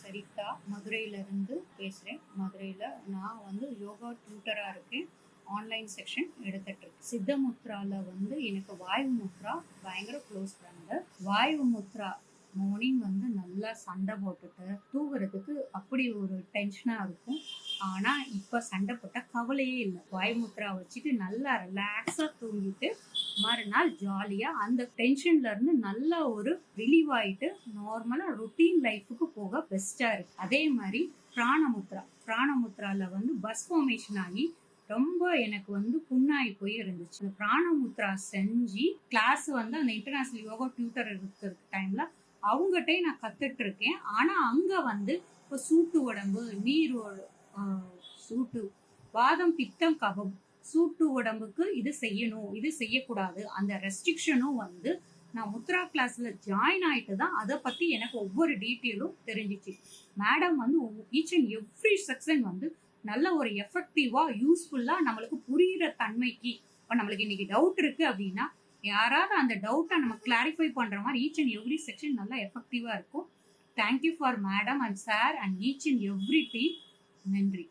சரிதா மதுரையிலேருந்து பேசுகிறேன். மதுரையில் நான் யோகா டியூட்டராக இருக்கேன். ஆன்லைன் செக்ஷன் எடுத்துட்ருக்கேன். சித்த முத்ராவில் எனக்கு வாயு முத்ரா பயங்கர close friend. Vayu mudra morning நல்லா சண்டை போட்டுட்டு தூங்குறதுக்கு அப்படி ஒரு டென்ஷனாக இருக்கும். ஆனால் இப்போ சண்டை போட்டால் கவலையே இல்லை. வாயு முத்ரா வச்சுட்டு நல்லா ரிலாக்ஸாக தூங்கிட்டு மறுநாள் ஜாலியாக அந்த டென்ஷன்லேருந்து நல்லா ஒரு ரிலீவ் ஆகிட்டு நார்மலாக ரொட்டீன் லைஃபுக்கு போக பெஸ்ட்டாக இருக்குது. அதே மாதிரி பிராணமுத்ராவில் பஸ் ஃபார்மேஷன் ஆகி ரொம்ப எனக்கு புண்ணாகி போய் இருந்துச்சு. அந்த பிராணமுத்ரா செஞ்சு கிளாஸ் அந்த இன்டர்நேஷனல் யோகா டியூட்டர் இருக்கிற டைம்ல அவங்ககிட்டே நான் கத்துட்டு இருக்கேன். ஆனா அங்க இப்போ சூட்டு உடம்பு, நீர் சூட்டு, வாதம், பித்தம், கபம், சூட்டு உடம்புக்கு இது செய்யணும், இது செய்யக்கூடாது, அந்த ரெஸ்ட்ரிக்ஷனும் நான் முத்ரா கிளாஸ்ல ஜாயின் ஆயிட்டு தான் அதை பத்தி எனக்கு ஒவ்வொரு டீட்டெயிலும் தெரிஞ்சிச்சு. Madam each and every section நல்ல ஒரு எஃபெக்டிவா யூஸ்ஃபுல்லா நம்மளுக்கு புரியுற தன்மைக்கு. இப்போ நம்மளுக்கு இன்னைக்கு டவுட் இருக்கு அப்படின்னா யாராவது அந்த டவுட்டை நம்ம கிளாரிஃபை பண்ற மாதிரி ஈச் அண்ட் எவ்ரி செக்ஷன் நல்லா எஃபெக்டிவா இருக்கும். Thank you for madam and sir and each and every team. நன்றி.